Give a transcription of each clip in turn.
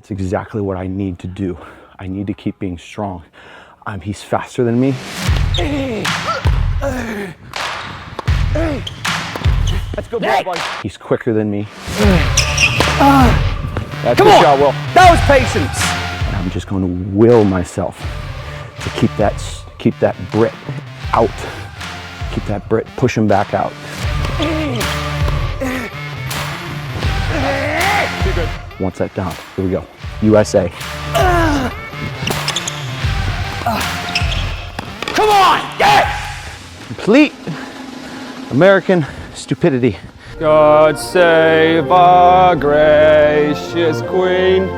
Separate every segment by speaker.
Speaker 1: It's exactly what I need to do. I need to keep being strong. He's faster than me. Let's go, boy. He's quicker than me. That's
Speaker 2: Come
Speaker 1: good
Speaker 2: on.
Speaker 1: shot, Will.
Speaker 2: That was patience.
Speaker 1: And I'm just going to will myself to keep that Brit out. Keep that Brit, push him back out. Once that down, here we go. USA.
Speaker 2: Come on, yes!
Speaker 1: Complete American stupidity.
Speaker 2: God save our gracious queen.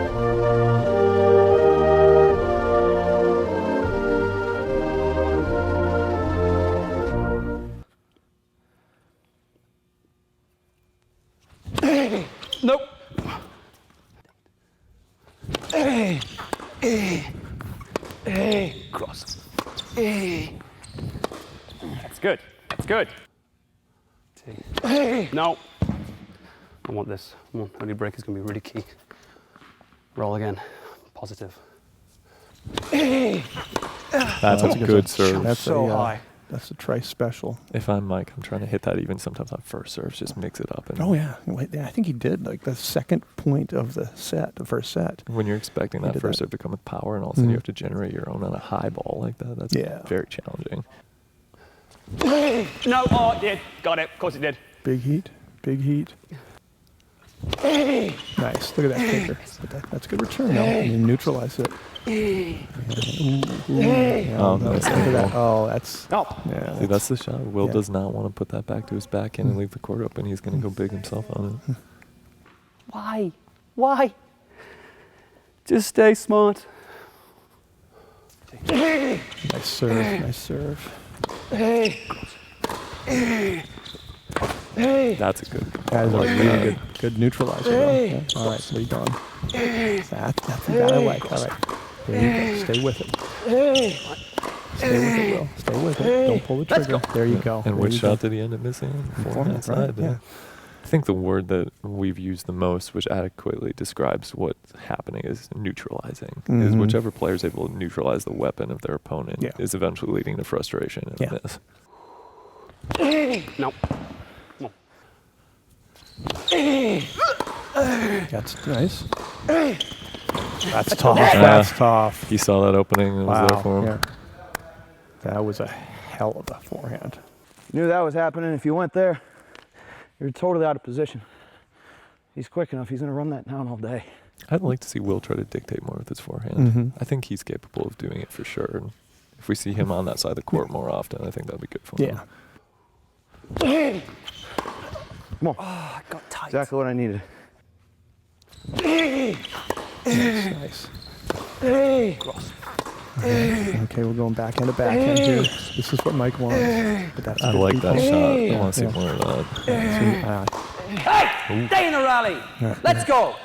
Speaker 2: Nope. Cross. That's good. That's good. No. I want this. Come on, early break is going to be really key. Roll again. Positive.
Speaker 3: That's a good serve.
Speaker 4: That's
Speaker 2: so high.
Speaker 4: That's a Trice special.
Speaker 3: If I'm Mike, I'm trying to hit that even sometimes on first serves, just mix it up. And
Speaker 4: Oh yeah, wait, I think he did like the second point of the set, the first set.
Speaker 3: when you're expecting that first serve to come with power and all of a sudden you have to generate your own on a high ball like that, that's very challenging.
Speaker 2: No, oh, it did. Got it. Of course it did.
Speaker 4: Big heat, big heat. Nice. Look at that kicker. That's a good return. No, you neutralize it.
Speaker 3: Oh,
Speaker 4: Look
Speaker 3: nice.
Speaker 4: at that. Oh, that's.
Speaker 2: No.
Speaker 4: Yeah,
Speaker 3: See, that's the shot. Will
Speaker 4: yeah.
Speaker 3: does not want to put that back to his backhand and leave the court open. He's going to go big himself on it.
Speaker 2: Why? Why? Just stay smart.
Speaker 4: nice serve. Nice serve.
Speaker 3: That's a good.
Speaker 4: That is a really good neutralizer. Though. Yeah. All right, so you're gone. That's that I like. All right. There you go. Stay with it. Stay with it, Will. Stay with it. Don't pull the trigger. There you go.
Speaker 3: And
Speaker 4: There
Speaker 3: which
Speaker 4: you
Speaker 3: shot
Speaker 4: go.
Speaker 3: did he end up missing?
Speaker 4: Forehand,
Speaker 3: Forehand
Speaker 4: right? Yeah.
Speaker 3: I think the word that we've used the most, which adequately describes what's happening, is neutralizing. Is whichever player is able to neutralize the weapon of their opponent is eventually leading to frustration and a miss.
Speaker 2: No.
Speaker 4: That's nice. That's tough. That's tough.
Speaker 3: He saw that opening and was there for him.
Speaker 4: Yeah. That was a hell of a forehand.
Speaker 1: Knew that was happening. If you went there, you're totally out of position. He's quick enough. He's going to run that down all day.
Speaker 3: I'd like to see Will try to dictate more with his forehand. I think he's capable of doing it for sure. And if we see him on that side of the court more often, I think that'd be good for him.
Speaker 1: Yeah. Come on.
Speaker 2: Oh, I got tight.
Speaker 1: Exactly what I needed.
Speaker 4: Nice.
Speaker 2: Cross.
Speaker 4: Okay, we're going backhand to backhand here. This is what Mike wants. But that's
Speaker 3: I like that shot. I want to see
Speaker 4: Yeah.
Speaker 3: more of that.
Speaker 2: Hey, stay in the rally. Let's go.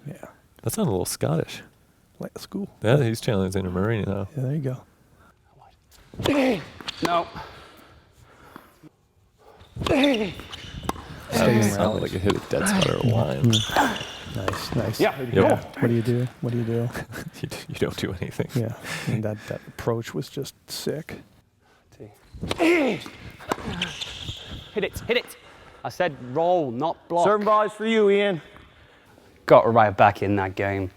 Speaker 4: Yeah.
Speaker 3: That sounded a little Scottish.
Speaker 4: Like school.
Speaker 3: Yeah, he's challenging Xander Murray now.
Speaker 4: Yeah, there you go.
Speaker 2: No.
Speaker 3: That sounded like it hit a dead spot or a line.
Speaker 4: Nice, nice.
Speaker 2: Yeah.
Speaker 3: Yep.
Speaker 4: What do you do? What do you do?
Speaker 3: You don't do anything.
Speaker 4: Yeah. And that approach was just sick.
Speaker 2: Hit it. Hit it. I said roll, not block.
Speaker 1: Serving ball is for you, Ian.
Speaker 2: Got right back in that game.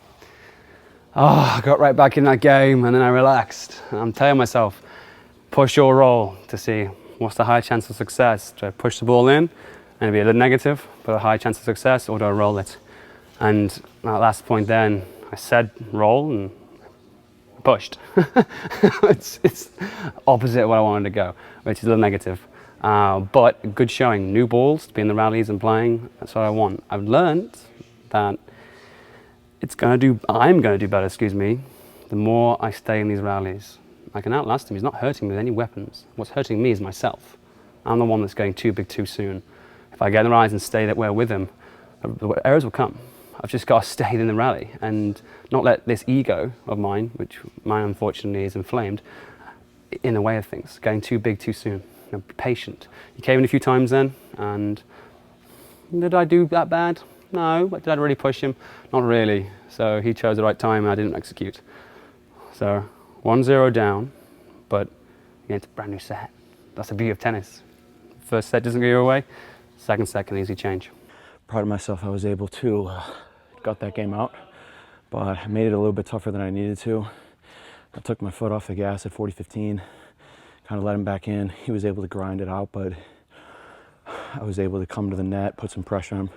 Speaker 2: Oh, I got right back in that game and then I relaxed. And I'm telling myself, push your roll to see what's the high chance of success. Do I push the ball in and be a little negative, but a high chance of success, or do I roll it? And at last point then, I said roll and pushed. it's opposite of what I wanted to go, which is a little negative. But good showing, new balls to be in the rallies and playing, that's what I want. I've learned that I'm gonna do better, the more I stay in these rallies. I can outlast him, he's not hurting me with any weapons. What's hurting me is myself. I'm the one that's going too big too soon. If I get in the rallies and stay that way with him, the errors will come. I've just got to stay in the rally and not let this ego of mine, which mine unfortunately is inflamed, in the way of things, going too big too soon. Be patient. You came in a few times then, and did I do that bad? No, but did I really push him? Not really. So he chose the right time and I didn't execute. So 1-0 down, but you get a brand new set. That's the beauty of tennis. First set doesn't go your way, second set can easy change.
Speaker 1: Proud of myself, I was able to got that game out, but I made it a little bit tougher than I needed to. I took my foot off the gas at 40-15, kind of let him back in. He was able to grind it out, but I was able to come to the net, put some pressure on him,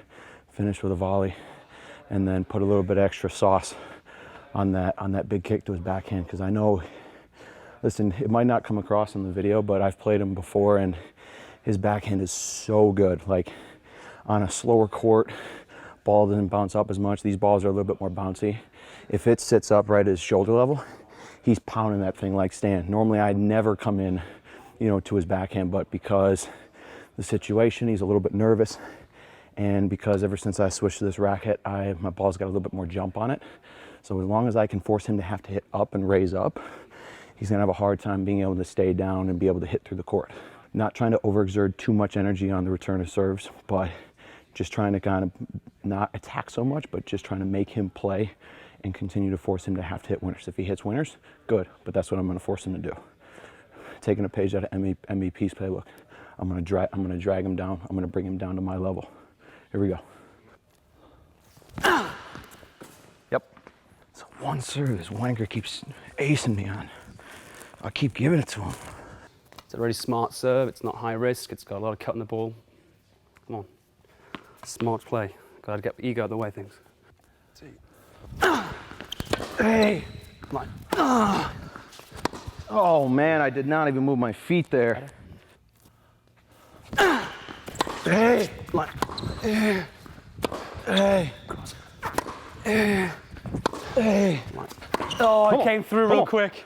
Speaker 1: finish with a volley, and then put a little bit extra sauce on that big kick to his backhand, because I know, listen, it might not come across in the video, but I've played him before and his backhand is so good. Like on a slower court, ball doesn't bounce up as much. These balls are a little bit more bouncy. If it sits up right at his shoulder level, he's pounding that thing like Stan. Normally I'd never come in, you know, to his backhand, but because the situation, he's a little bit nervous, and because ever since I switched to this racket, my ball's got a little bit more jump on it. So as long as I can force him to have to hit up and raise up, he's gonna have a hard time being able to stay down and be able to hit through the court. Not trying to overexert too much energy on the return of serves, but just trying to kind of not attack so much, but just trying to make him play and continue to force him to have to hit winners. If he hits winners, good, but that's what I'm gonna force him to do. Taking a page out of MVP's playbook. I'm gonna drag him down. I'm gonna bring him down to my level. Here we go. Yep. So one serve, this wanker keeps acing me on. I keep giving it to him.
Speaker 2: It's a really smart serve. It's not high risk. It's got a lot of cut in the ball. Come on. Smart play. Gotta get ego out of the way of things.
Speaker 1: Hey! Come on. Oh man, I did not even move my feet there. Hey! Come on. Hey! Hey!
Speaker 2: Oh, it came through real quick.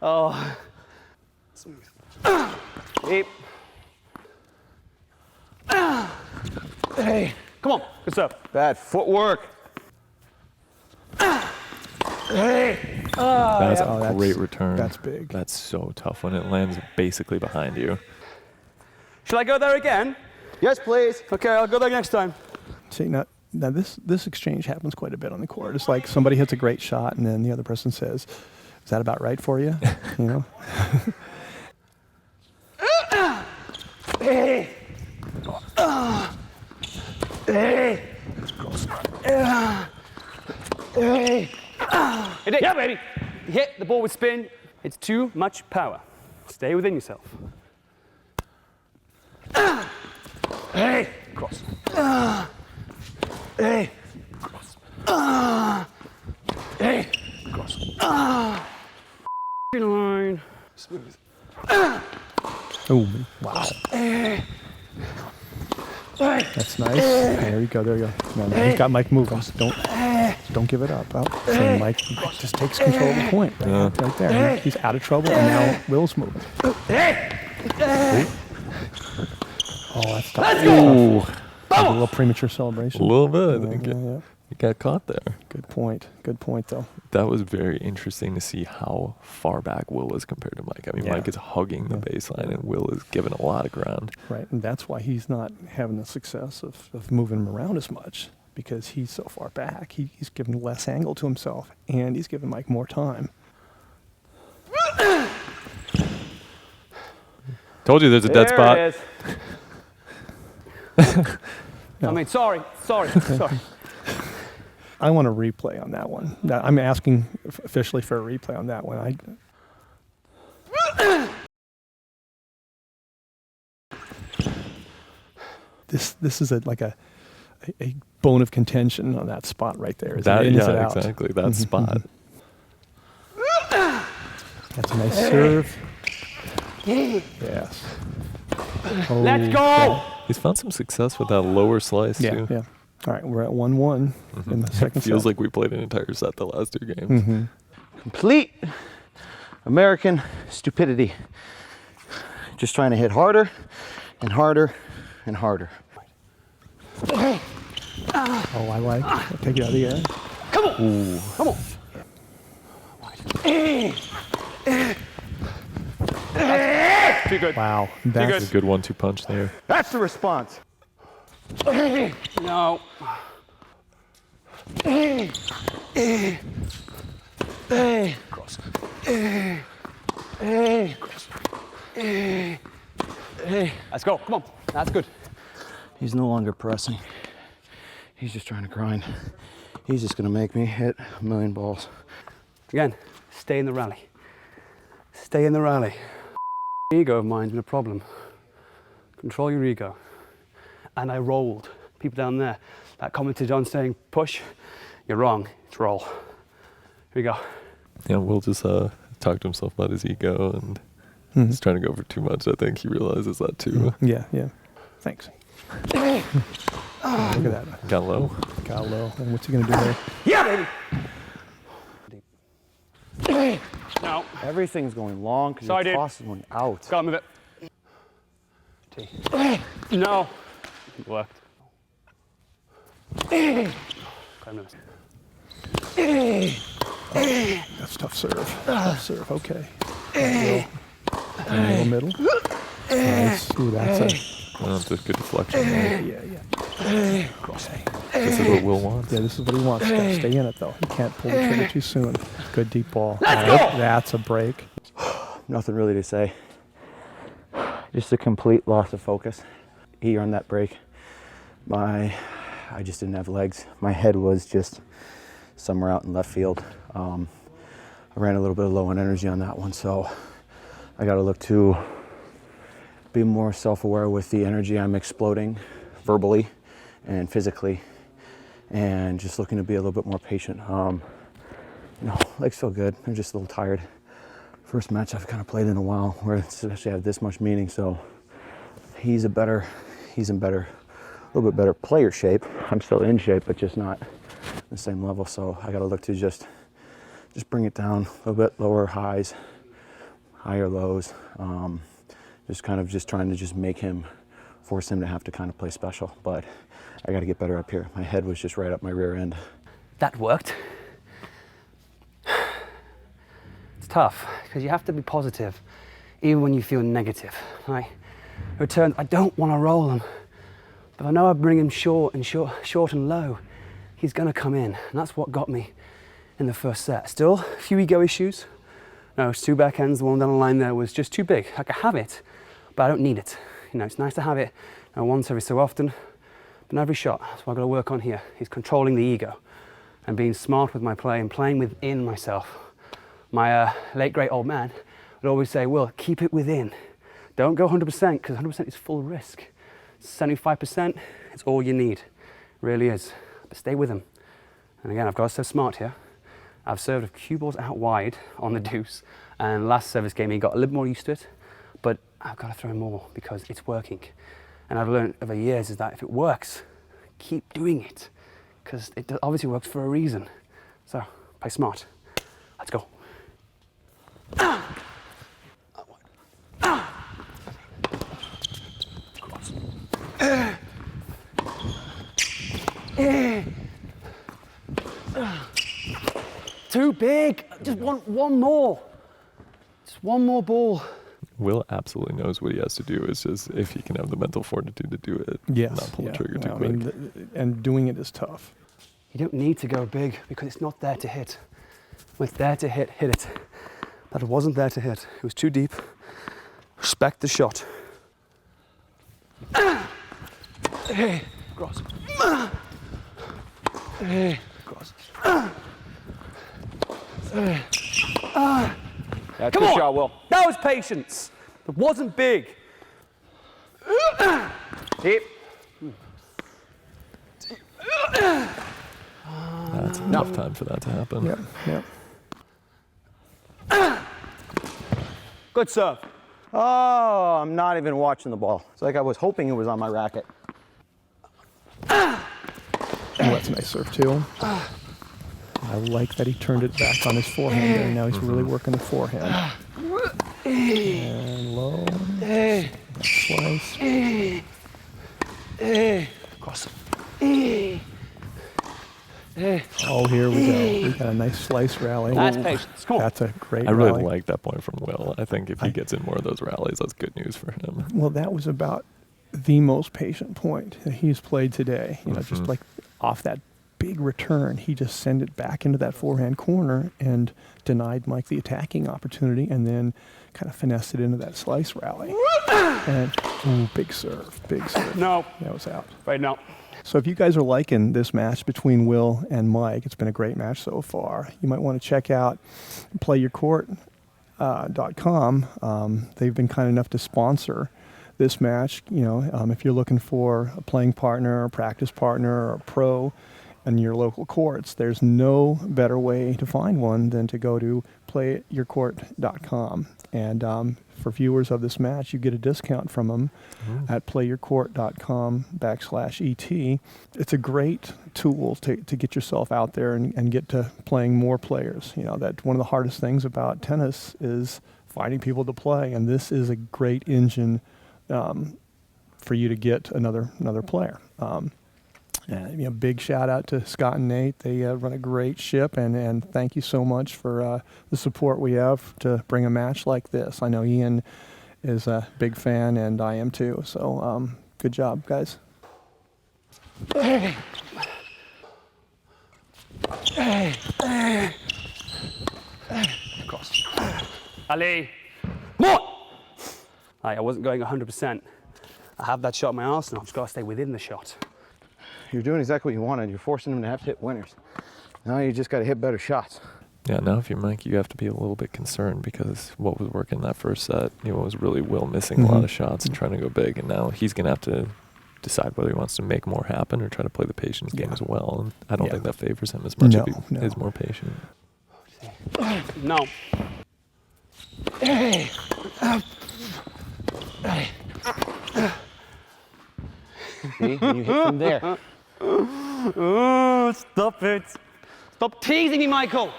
Speaker 2: Oh. Smooth. Deep.
Speaker 1: Hey!
Speaker 2: Come on. Good serve.
Speaker 1: Bad footwork. Hey!
Speaker 3: That's a great return.
Speaker 4: That's big.
Speaker 3: That's so tough when it lands basically behind you.
Speaker 2: Shall I go there again?
Speaker 1: Yes, please.
Speaker 2: Okay, I'll go there next time.
Speaker 4: See, now this exchange happens quite a bit on the court. It's like somebody hits a great shot and then the other person says, "Is that about right for you?" You know?
Speaker 1: Hey! Hey! Hey!
Speaker 2: It did. Yeah, baby. You hit the ball with spin. It's too much power. Stay within yourself.
Speaker 1: Hey! Cross. Hey! Cross. Hey! Cross.
Speaker 2: Line. Smooth.
Speaker 4: Oh, wow. That's nice. There you go. There you go. No, he's got Mike moving. Don't give it up. Oh, so Mike just takes control of the point right there. He's out of trouble, and now Will's moving. Oh, that's tough.
Speaker 2: Let's go!
Speaker 4: A little premature celebration.
Speaker 3: A little bit.
Speaker 4: Yeah.
Speaker 3: You got caught there.
Speaker 4: Good point. Good point, though.
Speaker 3: That was very interesting to see how far back Will is compared to Mike. I mean, Mike is hugging the baseline, and Will is giving a lot of ground.
Speaker 4: Right, and that's why he's not having the success of moving him around as much, because he's so far back. He's given less angle to himself, and he's giving Mike more time.
Speaker 3: Told you there's a dead spot.
Speaker 1: It is.
Speaker 2: I mean, sorry.
Speaker 4: I want a replay on that one. I'm asking officially for a replay on that one. This is like a bone of contention on that spot right there. Is it in, is it out?
Speaker 3: Exactly. That spot.
Speaker 4: That's a nice serve. Yes. Oh,
Speaker 2: Let's go!
Speaker 3: He's found some success with that lower slice, too.
Speaker 4: Yeah. All right, we're at 1-1 in the second set.
Speaker 3: Feels like we played an entire set the last two games.
Speaker 1: Complete American stupidity. Just trying to hit harder and harder and harder.
Speaker 4: Oh, I like. I'll take it out of the air.
Speaker 2: Come on! Ooh. Come on! Too good.
Speaker 4: Wow.
Speaker 3: That's a good 1-2 punch there.
Speaker 1: That's the response.
Speaker 2: No. Cross. Let's go. Come on. That's good.
Speaker 1: He's no longer pressing. He's just trying to grind. He's just gonna make me hit a million balls.
Speaker 2: Again, stay in the rally. Stay in the rally. Ego of mine's been a problem. Control your ego. And I rolled. People down there that commented on saying, push, you're wrong, it's roll. Here we go.
Speaker 3: Yeah, Will just talked to himself about his ego and he's trying to go for too much. I think he realizes that too.
Speaker 4: Yeah, yeah. Thanks. Look at that.
Speaker 3: Got low.
Speaker 4: Got low. And what's he going to do there?
Speaker 2: Yeah, baby! No.
Speaker 1: Everything's going long because
Speaker 2: Sorry,
Speaker 1: your
Speaker 2: dude.
Speaker 1: toss is going out.
Speaker 2: Gotta move it. T. No. It worked.
Speaker 4: That's tough serve. Tough serve. Okay. Middle. Nice. Ooh, that's
Speaker 3: That's a good deflection.
Speaker 4: yeah. Okay.
Speaker 3: This is what Will wants.
Speaker 4: Yeah, this is what he wants. Gotta stay in it though. He can't pull the trigger too soon. Good deep ball.
Speaker 2: Let's go!
Speaker 4: That's a break.
Speaker 1: Nothing really to say. Just a complete loss of focus. He earned that break. I just didn't have legs. My head was just somewhere out in left field. I ran a little bit low on energy on that one, so I got to look to be more self-aware with the energy I'm exploding verbally and physically, and just looking to be a little bit more patient. Legs feel good. They're just a little tired. First match I've kind of played in a while where it's actually had this much meaning, so he's in better, a little bit better player shape. I'm still in shape, but just not the same level. So I got to look to just bring it down a little bit, lower highs, higher lows. Just trying to just make him, force him to have to kind of play special. But I got to get better up here. My head was just right up my rear end.
Speaker 2: That worked. It's tough because you have to be positive even when you feel negative, right? Returns, I don't want to roll them, but I know I bring him short and low, he's going to come in. And that's what got me in the first set. Still, a few ego issues. No, it's two backhands. The one down the line there was just too big. I could have it, but I don't need it. It's nice to have it once every so often, but not every shot. That's what I've got to work on here. Is controlling the ego and being smart with my play and playing within myself. My late great old man would always say, Will, keep it within. Don't go 100% because 100% is full risk. 75%, it's all you need. It really is. But stay with them. And again, I've got to stay smart here. I've served a few balls out wide on the deuce, and last service game he got a little more used to it, but I've got to throw more because it's working. And I've learned over years is that if it works, keep doing it because it obviously works for a reason. So play smart. Let's go. Too big. Just want one more. Just one more ball.
Speaker 3: Will absolutely knows what he has to do. It's just if he can have the mental fortitude to do it,
Speaker 4: Yes.
Speaker 3: not pull the trigger too
Speaker 4: I
Speaker 3: quick.
Speaker 4: mean, and doing it is tough.
Speaker 2: You don't need to go big because it's not there to hit. When it's there to hit, hit it. But it wasn't there to hit. It was too deep. Respect the shot. Hey, cross. Hey, cross.
Speaker 1: That's
Speaker 2: Come
Speaker 1: a
Speaker 2: on.
Speaker 1: shot, Will.
Speaker 2: That was patience. It wasn't big. Deep.
Speaker 3: That's enough time for that to happen.
Speaker 4: Yeah.
Speaker 2: Good serve.
Speaker 1: Oh, I'm not even watching the ball. It's like I was hoping it was on my racket.
Speaker 4: Oh, that's a nice serve too. I like that he turned it back on his forehand there. Now he's really working the forehand. And low. Slice.
Speaker 2: Cross.
Speaker 4: Oh, here we go. We got a nice slice rally.
Speaker 2: That's patience. Come on.
Speaker 4: That's a great
Speaker 3: I really
Speaker 4: rally.
Speaker 3: like that point from Will. I think if he gets in more of those rallies, that's good news for him.
Speaker 4: Well, that was about the most patient point that he's played today. Just like off that big return. He just sent it back into that forehand corner and denied Mike the attacking opportunity, and then kind of finessed it into that slice rally. And ooh, big serve, big serve.
Speaker 2: No.
Speaker 4: That was out.
Speaker 2: Right now.
Speaker 4: So if you guys are liking this match between Will and Mike, it's been a great match so far. You might want to check out playyourcourt.com. They've been kind enough to sponsor this match. You know, if you're looking for a playing partner, a practice partner, or a pro in your local courts, there's no better way to find one than to go to playyourcourt.com. And for viewers of this match, you get a discount from them at playyourcourt.com/ET. It's a great tool to get yourself out there and get to playing more players. You know, that one of the hardest things about tennis is finding people to play, and this is a great engine for you to get another player. And, you know, big shout out to Scott and Nate. They run a great ship, and thank you so much for the support we have to bring a match like this. I know Ian is a big fan, and I am too. So good job, guys.
Speaker 2: Hey. Cross. Ali. Come on! I wasn't going 100%. I have that shot in my arsenal. I've just got to stay within the shot.
Speaker 1: You're doing exactly what you wanted. You're forcing them to have to hit winners. Now you just got to hit better shots.
Speaker 3: Yeah, now if you're Mike, you have to be a little bit concerned because what was working that first set, you know, was really Will missing a lot of shots and trying to go big, and now he's going to have to decide whether he wants to make more happen or try to play the patience game as well. And I don't think that favors him as much if he is more patient.
Speaker 2: No.
Speaker 1: Hey. Hey. See, when you hit from there.
Speaker 2: Oh, stop it. Stop teasing me, Michael.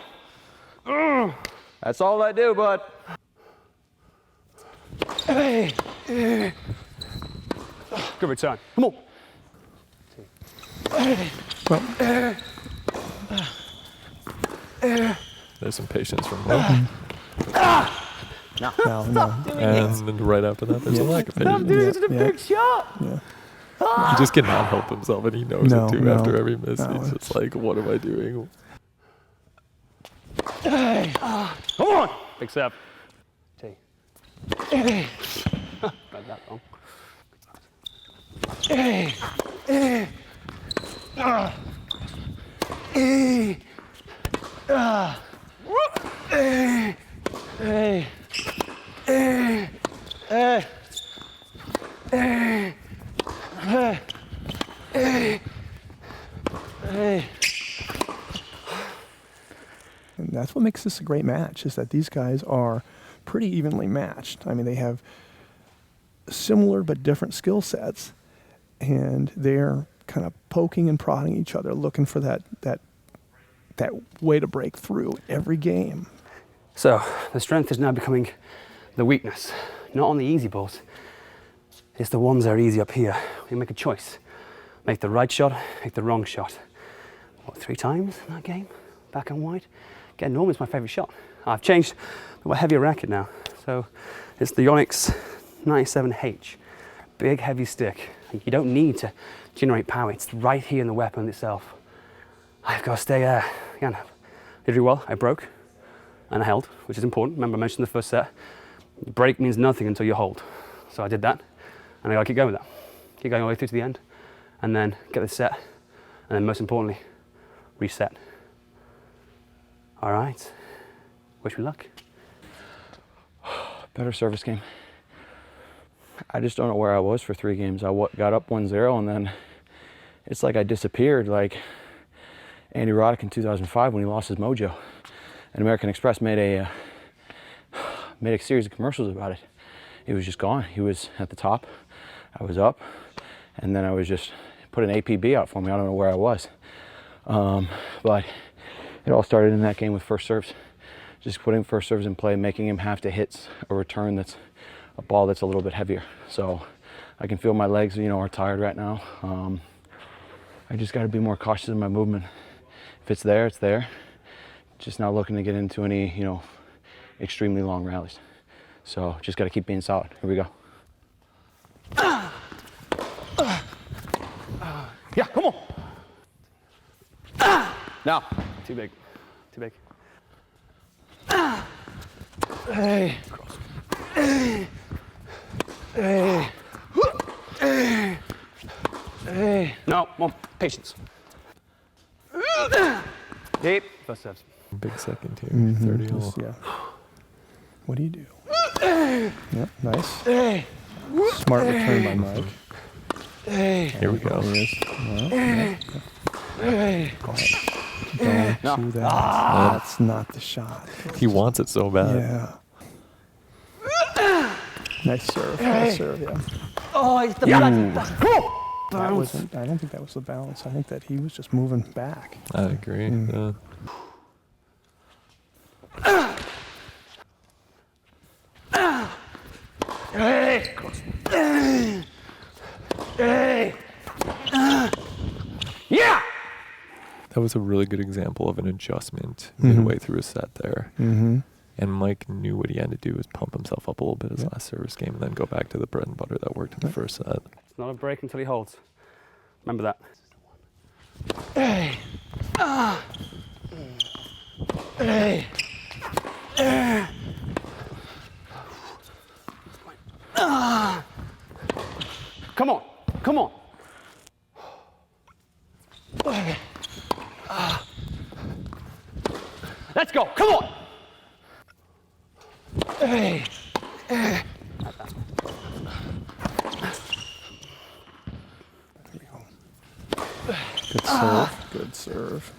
Speaker 1: That's all I do, bud.
Speaker 2: Hey. Good return. Come on.
Speaker 3: There's some patience from Will.
Speaker 4: No.
Speaker 3: And right after that, there's a lack of patience.
Speaker 2: This is a big shot.
Speaker 4: Yeah.
Speaker 3: He just cannot help himself, and he knows it too after every miss. He's just like, what am I doing?
Speaker 2: Come on. Big serve. T. Read that wrong.
Speaker 4: And that's what makes this a great match, is that these guys are pretty evenly matched. I mean, they have similar but different skill sets, and they're kind of poking and prodding each other, looking for that way to break through every game.
Speaker 2: So the strength is now becoming the weakness, not on the easy balls. It's the ones that are easy up here. You make a choice. Make the right shot, make the wrong shot. What, 3 times in that game? Back and wide? Getting normal is my favourite shot. I've changed to a heavier racket now. So it's the Onyx 97H. Big, heavy stick. You don't need to generate power. It's right here in the weapon itself. I've got to stay again. Did really well. I broke and I held, which is important. Remember I mentioned the first set. Break means nothing until you hold. So I did that, and I got to keep going with that. Keep going all the way through to the end, and then get the set, and then most importantly, reset. All right. Wish me luck.
Speaker 1: Better service game. I just don't know where I was for 3 games. I got up 1-0, and then it's like I disappeared, like Andy Roddick in 2005 when he lost his mojo. And American Express made a series of commercials about it. He was just gone. He was at the top. I was up, and then I was just put an APB out for me. I don't know where I was. But it all started in that game with first serves. Just putting first serves in play, making him have to hit a return that's a ball that's a little bit heavier. So I can feel my legs, are tired right now. I just got to be more cautious in my movement. If it's there, it's there. Just not looking to get into any, extremely long rallies. So just got to keep being solid. Here we go.
Speaker 2: Yeah, come on. No. Too big. Too big.
Speaker 1: Hey. Hey. Hey.
Speaker 2: No, more patience. Deep. First serves.
Speaker 3: Big second here.
Speaker 4: Mm-hmm.
Speaker 3: 30 all.
Speaker 4: Yeah. What do you do? Yep, nice.
Speaker 1: Hey.
Speaker 4: Smart return by Mike.
Speaker 1: Hey.
Speaker 3: Here we go.
Speaker 4: There he is. Well, yeah.
Speaker 1: Hey.
Speaker 4: Don't do that. That's not the shot.
Speaker 3: He wants it so bad.
Speaker 4: Yeah. Nice serve. Nice serve, yeah.
Speaker 2: Oh, it's the
Speaker 4: That wasn't, I don't think that was the balance. I think that he was just moving back.
Speaker 3: I agree. Yeah.
Speaker 1: Hey. Hey.
Speaker 2: Yeah!
Speaker 3: That was a really good example of an adjustment midway through a set there.
Speaker 4: Mm-hmm.
Speaker 3: And Mike knew what he had to do was pump himself up a little bit his last service game and then go back to the bread and butter that worked in the first set.
Speaker 2: It's not a break until he holds. Remember that.
Speaker 1: Hey. Hey.
Speaker 2: Come on. Come on. Let's go. Come on.
Speaker 1: Hey.
Speaker 4: Good serve. Good serve.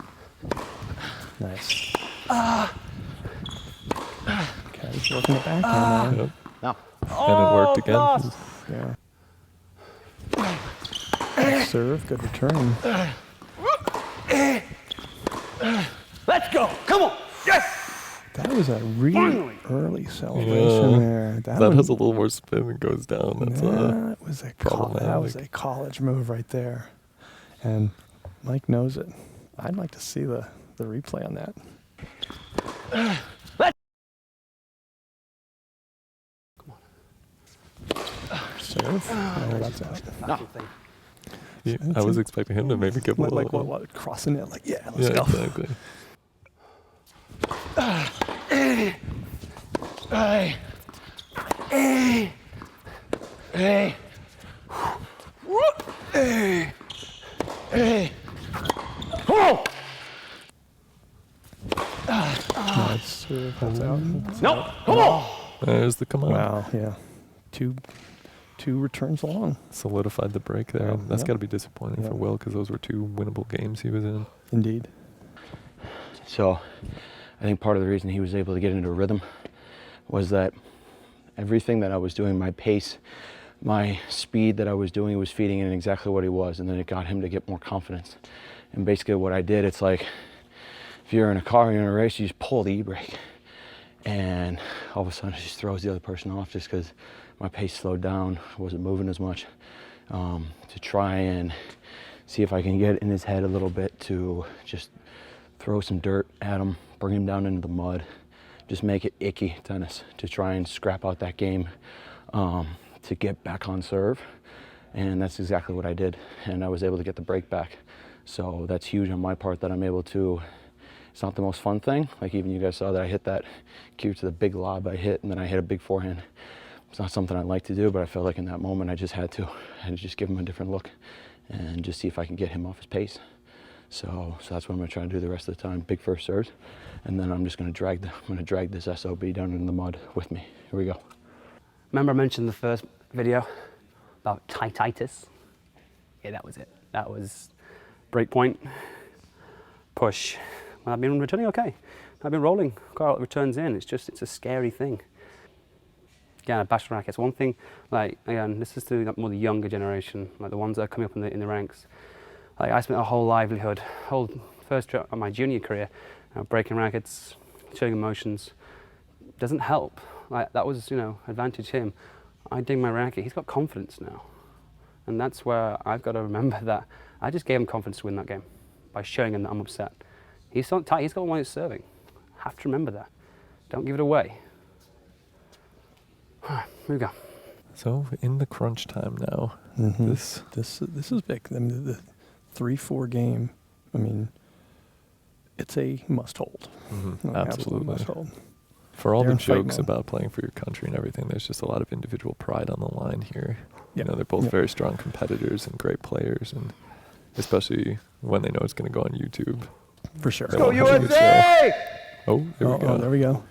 Speaker 4: Nice. Okay, he's working the backhand now.
Speaker 3: Yep.
Speaker 2: No.
Speaker 3: And it worked again.
Speaker 2: lost.
Speaker 4: Yeah. Good serve. Good return.
Speaker 2: Let's go. Come on. Yes.
Speaker 4: That was a really
Speaker 2: Finally.
Speaker 4: early celebration
Speaker 3: Yeah.
Speaker 4: there.
Speaker 3: That
Speaker 4: one-
Speaker 3: has a little more spin and goes down. That's
Speaker 4: that was a
Speaker 3: problematic.
Speaker 4: college move right there, and Mike knows it. I'd like to see the replay on that. Serve. Oh, that's out.
Speaker 2: No.
Speaker 3: yeah, I was expecting him to maybe give a little.
Speaker 4: Like what? Crossing it. Like yeah, let's
Speaker 3: Yeah,
Speaker 4: go.
Speaker 3: exactly.
Speaker 1: Hey. Hey. Hey. Hey. Hey.
Speaker 2: Oh!
Speaker 4: Nice serve. That's out.
Speaker 2: No. Come on.
Speaker 3: There's the come on.
Speaker 4: Wow. Yeah. Two returns long.
Speaker 3: Solidified the break there.
Speaker 4: Oh,
Speaker 3: That's
Speaker 4: yep.
Speaker 3: got to be disappointing
Speaker 4: Yep.
Speaker 3: for Will because those were two winnable games he was in.
Speaker 4: Indeed.
Speaker 1: So I think part of the reason he was able to get into a rhythm was that everything that I was doing, my pace, my speed that I was doing was feeding in exactly what he was, and then it got him to get more confidence. And basically what I did, it's like if you're in a car, you're in a race, you just pull the e-brake, and all of a sudden it just throws the other person off just because my pace slowed down, I wasn't moving as much, to try and see if I can get in his head a little bit to just throw some dirt at him, bring him down into the mud, just make it icky tennis to try and scrap out that game, to get back on serve. And that's exactly what I did. And I was able to get the break back. So that's huge on my part that I'm able to. It's not the most fun thing. Like even you guys saw that I hit that cue to the big lob I hit, and then I hit a big forehand. It's not something I like to do, but I felt like in that moment I just had to just give him a different look and just see if I can get him off his pace. So that's what I'm gonna try to do the rest of the time. Big first serves, and then I'm just gonna drag this SOB down in the mud with me. Here we go.
Speaker 2: Remember I mentioned the first video about tightitis? Yeah, that was it. That was break point, push. Well, I've been returning okay. I've been rolling quite a lot of returns in. It's a scary thing. Again, I bash rackets. One thing, like again, this is to more the younger generation, like the ones that are coming up in the ranks. Like I spent a whole livelihood, whole first trip of my junior career, breaking rackets, showing emotions. Doesn't help. Like that was, advantage him. I ding my racket. He's got confidence now, and that's where I've got to remember that I just gave him confidence to win that game by showing him that I'm upset. He's not tight. He's got one who's serving. Have to remember that. Don't give it away. All right, here we go.
Speaker 3: So in the crunch time now,
Speaker 4: This is big. I mean, the 3-4 game. I mean, it's a must hold.
Speaker 3: Absolutely.
Speaker 4: Must hold.
Speaker 3: For all the
Speaker 4: They're in fight
Speaker 3: jokes
Speaker 4: mode.
Speaker 3: about playing for your country and everything, there's just a lot of individual pride on the line here. You
Speaker 4: Yep.
Speaker 3: know, they're both
Speaker 4: Yep.
Speaker 3: very strong competitors and great players, and especially when they know it's going to go on YouTube.
Speaker 4: For sure.
Speaker 3: They won't have a good show. Oh, there we go.
Speaker 4: Oh, there we go.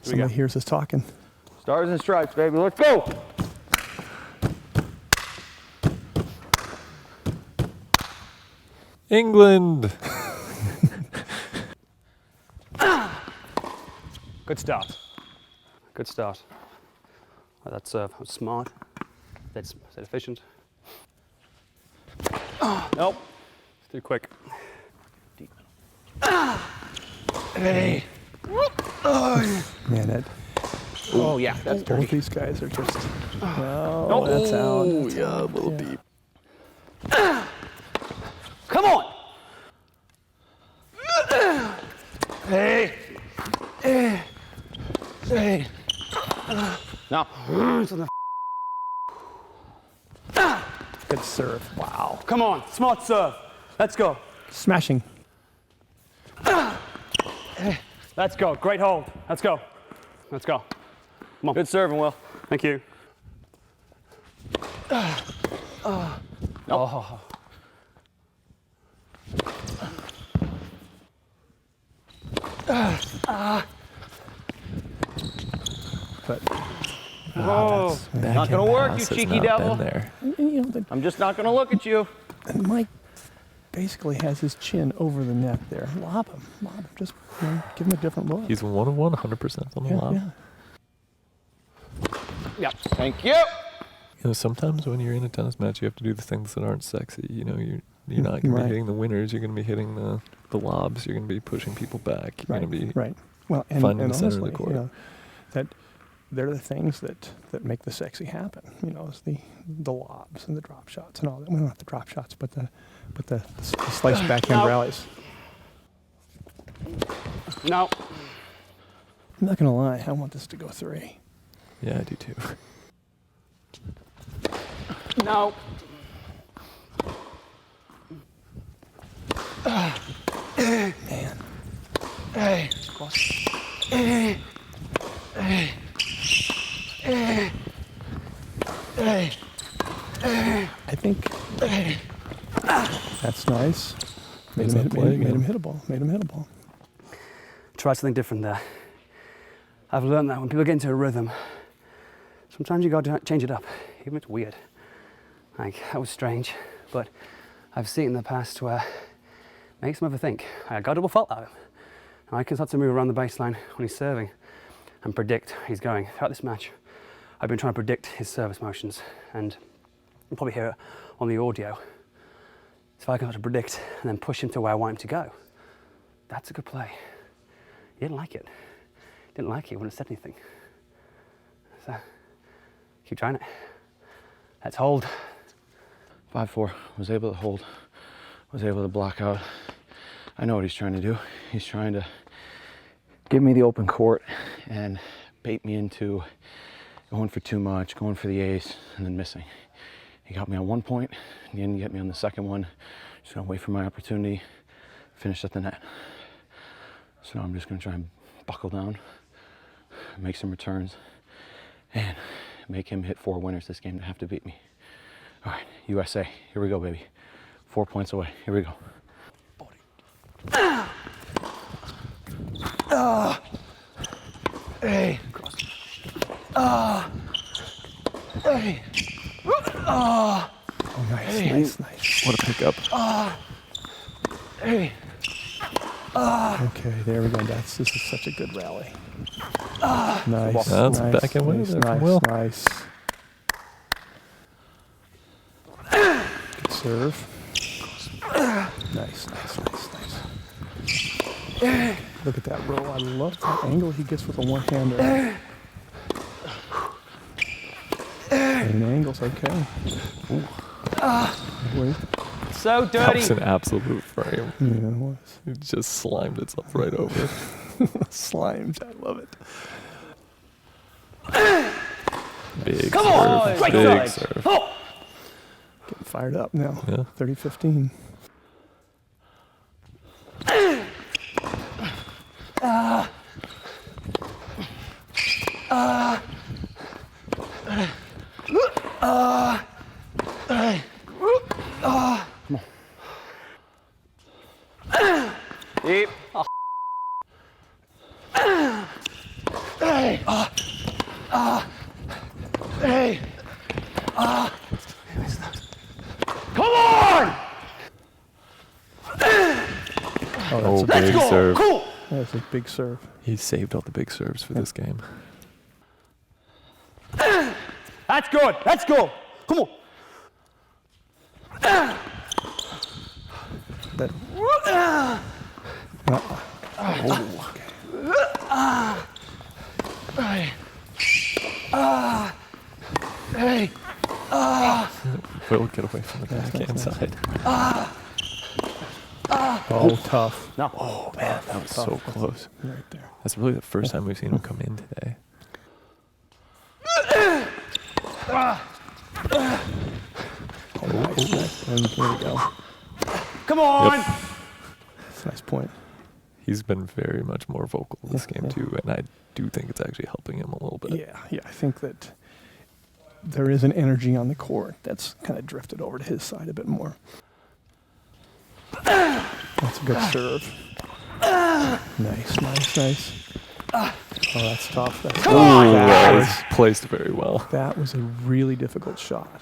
Speaker 4: Somebody hears us talking.
Speaker 2: Stars and stripes, baby. Let's go.
Speaker 3: England!
Speaker 2: Good start. Good start. Oh, that's smart. That's efficient. Nope. It's too quick.
Speaker 1: Hey.
Speaker 4: Man, that,
Speaker 2: Oh yeah, that's
Speaker 4: both
Speaker 2: dirty.
Speaker 4: these guys are just. No, that's out. That's
Speaker 3: Yeah, a
Speaker 4: out.
Speaker 3: little
Speaker 4: Yeah.
Speaker 3: deep.
Speaker 2: Come on.
Speaker 1: Hey. Hey.
Speaker 2: No.
Speaker 4: Good serve. Wow.
Speaker 2: Come on. Smart serve. Let's go.
Speaker 4: Smashing.
Speaker 2: Let's go. Great hold. Let's go. Let's go. Come on. Good serving, Will. Thank you. Oh.
Speaker 4: But
Speaker 2: Oh, not
Speaker 3: Backhand
Speaker 2: gonna work, you
Speaker 3: pass has
Speaker 2: cheeky
Speaker 3: not
Speaker 2: devil.
Speaker 3: been there.
Speaker 4: you know,
Speaker 2: I'm just not gonna look at you.
Speaker 4: and Mike basically has his chin over the net there. Lob him. Just give him a different look.
Speaker 3: He's 1 of 1, 100% on the lob.
Speaker 2: Yeah. Thank you.
Speaker 3: You know, sometimes when you're in a tennis match, you have to do the things that aren't sexy. You know, you're not going to
Speaker 4: Right.
Speaker 3: be hitting the winners. You're going to be hitting the lobs. You're going to be pushing people back. You're
Speaker 4: Right.
Speaker 3: going to be
Speaker 4: Right. Well, and
Speaker 3: finding the center of the
Speaker 4: honestly,
Speaker 3: court.
Speaker 4: you know, that they're the things that make the sexy happen. You know, it's the lobs and the drop shots and all that. Well, not the drop shots, but the slice backhand
Speaker 2: No.
Speaker 4: rallies.
Speaker 2: No.
Speaker 4: I'm not gonna lie, I want this to go 3.
Speaker 3: Yeah, I do too.
Speaker 2: No.
Speaker 4: Man.
Speaker 1: Hey. Hey.
Speaker 4: I think that's nice. Made
Speaker 3: Is
Speaker 4: him,
Speaker 3: that
Speaker 4: hit,
Speaker 3: play
Speaker 4: made
Speaker 3: again?
Speaker 4: him hit a ball. Made him hit a ball.
Speaker 2: Try something different there. I've learned that when people get into a rhythm, sometimes you got to change it up, even if it's weird. Like, that was strange, but I've seen in the past where it makes him overthink. I got a double fault out of him. And I can start to move around the baseline when he's serving and predict where he's going. Throughout this match, I've been trying to predict his service motions, and you'll probably hear it on the audio. So if I can start to predict and then push him to where I want him to go, that's a good play. He didn't like it. Didn't like it, he wouldn't have said anything. So, keep trying it. Let's hold.
Speaker 1: 5-4. Was able to hold. Was able to block out. I know what he's trying to do. He's trying to give me the open court and bait me into going for too much, going for the ace, and then missing. He got me on one point. He didn't get me on the second one. Just gonna wait for my opportunity. Finish at the net. So now I'm just gonna try and buckle down, make some returns, and make him hit 4 winners this game to have to beat me. All right, USA, here we go, baby. 4 points away, here we go. Hey. Hey.
Speaker 4: Oh, nice, nice.
Speaker 3: What a pickup.
Speaker 1: Hey.
Speaker 4: Okay, there we go. This is such a good rally. Nice.
Speaker 3: That's
Speaker 4: nice,
Speaker 3: backhand winner
Speaker 4: nice,
Speaker 3: there from
Speaker 4: nice,
Speaker 3: Will.
Speaker 4: nice. Good serve. Nice. Look at that roll. I love that angle he gets with a one-hander. And angles, okay. Wait.
Speaker 2: So
Speaker 3: That
Speaker 2: dirty.
Speaker 3: was an absolute frame.
Speaker 4: Yeah, it was.
Speaker 3: It just slimed itself right over.
Speaker 4: Slimed. I love it.
Speaker 3: Big
Speaker 2: Come
Speaker 3: serve.
Speaker 2: on, right
Speaker 3: Big
Speaker 2: side.
Speaker 3: serve.
Speaker 2: Oh.
Speaker 4: Getting fired up now.
Speaker 3: Yeah.
Speaker 4: 30-15.
Speaker 2: Deep. Come on!
Speaker 4: Oh, that's a
Speaker 3: big serve.
Speaker 2: Cool.
Speaker 4: That's a big serve.
Speaker 3: He saved all the big serves for this game.
Speaker 2: That's good. Let's go. Come on.
Speaker 4: That,
Speaker 3: Will, get away from the backhand side.
Speaker 4: oh, tough.
Speaker 2: No.
Speaker 3: Oh, man, that was so close.
Speaker 4: Right there.
Speaker 3: That's really the first time we've seen him come in today.
Speaker 4: Oh, nice. And there we go.
Speaker 2: Come on.
Speaker 3: Yep.
Speaker 4: That's a nice point.
Speaker 3: He's been very much more vocal this game, too, and I do think it's actually helping him a little bit.
Speaker 4: Yeah, I think that there is an energy on the court that's kind of drifted over to his side a bit more. That's a good serve. Nice. Oh, that's tough. That's
Speaker 2: Come on!
Speaker 3: That was placed very well.
Speaker 4: That was a really difficult shot.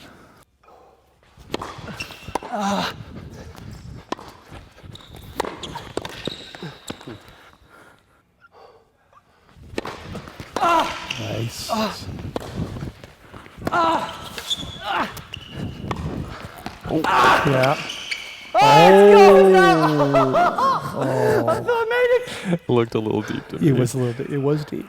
Speaker 4: Nice. Yeah.
Speaker 3: Looked a little deep to me.
Speaker 4: It was a little bit. It was deep.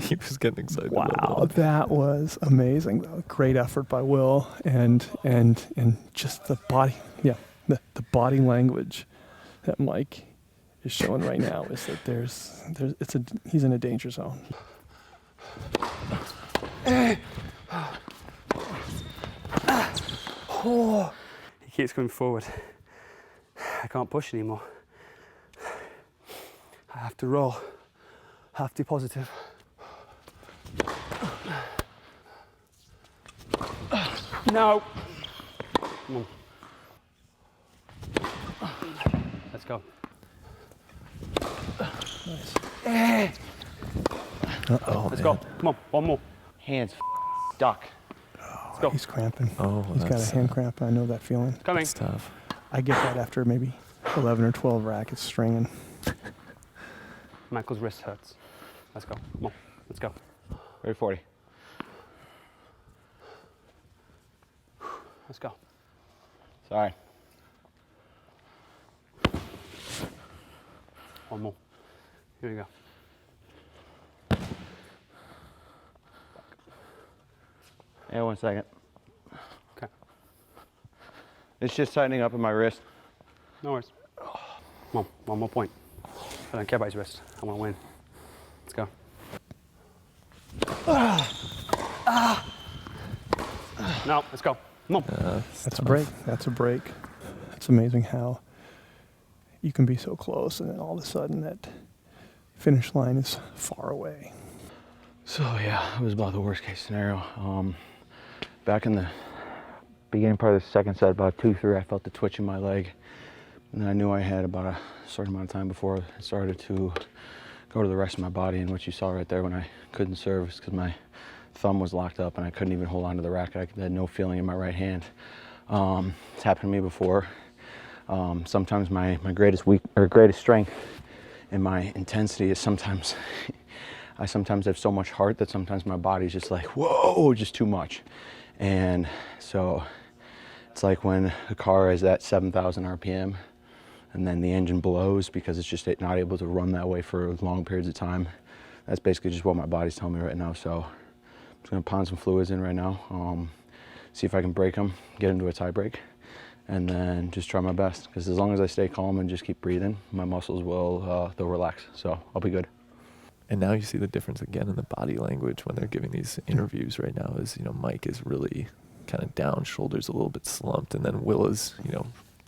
Speaker 3: He was getting excited.
Speaker 4: Wow, that was amazing though. Great effort by Will, and just the body. Yeah, the body language that Mike is showing right now is that he's in a danger zone.
Speaker 2: He keeps coming forward. I can't push anymore. I have to roll. I have to be positive. No. Come on. Let's go.
Speaker 4: Nice.
Speaker 2: Let's go. Come on, one more.
Speaker 1: Hands stuck.
Speaker 2: Let's go.
Speaker 4: He's cramping.
Speaker 3: Oh,
Speaker 4: He's got a hand cramp. I know that feeling.
Speaker 2: Coming.
Speaker 3: It's tough.
Speaker 4: I get that after maybe 11 or 12 rackets stringing.
Speaker 2: Michael's wrist hurts. Let's go. Come on. Let's go.
Speaker 1: Ready 40.
Speaker 2: Let's go.
Speaker 1: Sorry.
Speaker 2: One more. Here we go.
Speaker 1: Yeah, 1 second.
Speaker 2: Okay.
Speaker 1: It's just tightening up in my wrist.
Speaker 2: No worries. Come on, one more point. I don't care about his wrist. I want to win. Let's go. No, let's go. Come on.
Speaker 4: That's a break. That's a break. It's amazing how you can be so close and then all of a sudden that finish line is far away.
Speaker 1: So yeah, it was about the worst case scenario. Back in the beginning part of the second set, about 2-3, I felt the twitch in my leg. And I knew I had about a certain amount of time before it started to go to the rest of my body. And what you saw right there when I couldn't serve is because my thumb was locked up and I couldn't even hold on to the racket. I had no feeling in my right hand. It's happened to me before. Sometimes my greatest strength and my intensity is sometimes I sometimes have so much heart that sometimes my body's just like, whoa, just too much. And so it's like when a car is at 7,000 RPM and then the engine blows because it's just not able to run that way for long periods of time. That's basically just what my body's telling me right now. So I'm just gonna pound some fluids in right now, see if I can break them, get into a tie break, and then just try my best. Because as long as I stay calm and just keep breathing, my muscles will, they'll relax. So I'll be good.
Speaker 3: And now you see the difference again in the body language when they're giving these interviews right now is, Mike is really kind of down, shoulders a little bit slumped, and then Will is,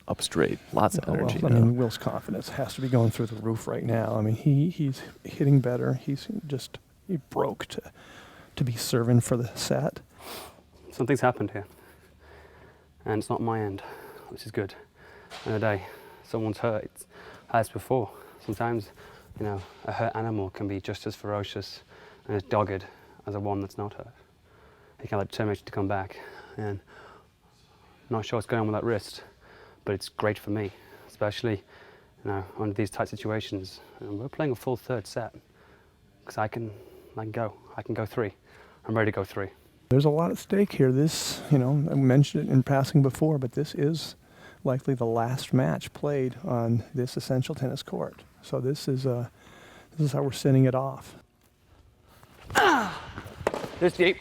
Speaker 3: up straight, lots of energy.
Speaker 4: Well, I mean, Will's confidence has to be going through the roof right now. I mean, he's hitting better. He's just he broke to be serving for the set.
Speaker 2: Something's happened here, and it's not my end, which is good. In a day, someone's hurt. It's hurts before. Sometimes, you know, a hurt animal can be just as ferocious and as dogged as a one that's not hurt. He can have determination to come back, and I'm not sure what's going on with that wrist, but it's great for me, especially, you know, under these tight situations. And we're playing a full third set, because I can go 3. I'm ready to go 3.
Speaker 4: There's a lot at stake here. This, you know, I mentioned it in passing before, but this is likely the last match played on this essential tennis court. So this is how we're sending it off.
Speaker 2: This deep.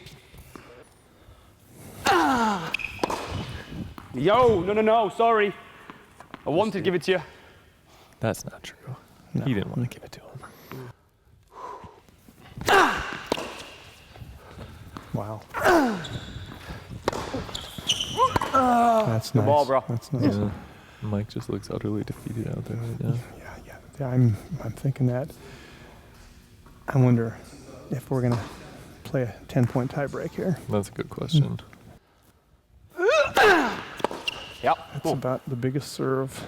Speaker 2: Yo, no, sorry. I wanted to give it to you.
Speaker 3: That's not true.
Speaker 4: No.
Speaker 3: He didn't want to give it to him.
Speaker 4: Wow. That's nice.
Speaker 2: ball, bro.
Speaker 4: That's nice.
Speaker 3: Yeah. Mike just looks utterly defeated out there right now.
Speaker 4: Yeah. I'm thinking that. I wonder if we're gonna play a 10-point tie break here.
Speaker 3: That's a good question.
Speaker 2: Yep.
Speaker 4: That's about the biggest serve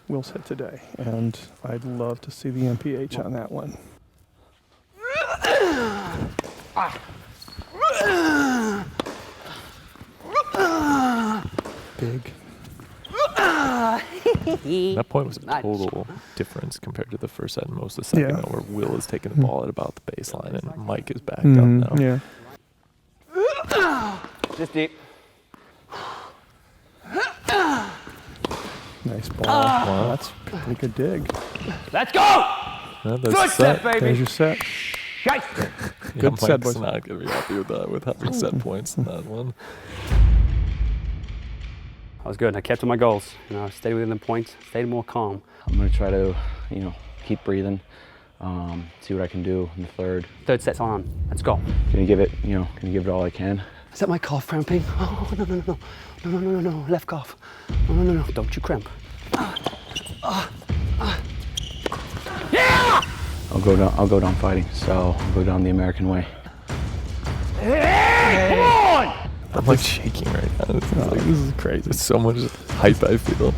Speaker 4: Will's hit today, and I'd love to see the MPH on that one. Big.
Speaker 3: That point was a total difference compared to the first set and most of the second, though, where Will is taking the ball at about the baseline and Mike is backed up now.
Speaker 4: Yeah.
Speaker 2: Just deep.
Speaker 4: Nice ball. Wow. That's a pretty good dig.
Speaker 2: Let's go!
Speaker 3: Yeah,
Speaker 2: Good set, baby.
Speaker 4: There's your set.
Speaker 2: Nice.
Speaker 4: Good set,
Speaker 3: Mike's
Speaker 4: boys.
Speaker 3: not going to be happy with that, with having set points in that one.
Speaker 2: I was good. I kept to my goals. You know, stayed within the points, stayed more calm.
Speaker 1: I'm gonna try to, you know, keep breathing, see what I can do in the third.
Speaker 2: Third set's on. Let's go.
Speaker 1: Gonna give it, you know, gonna give it all I can.
Speaker 2: Is that my calf cramping? Oh, no. Left calf. No. Don't you cramp. Yeah!
Speaker 1: I'll go down fighting, so I'll go down the American way.
Speaker 2: Hey, come on!
Speaker 3: I'm like shaking right now.
Speaker 4: This is crazy.
Speaker 3: There's so much hype I feel.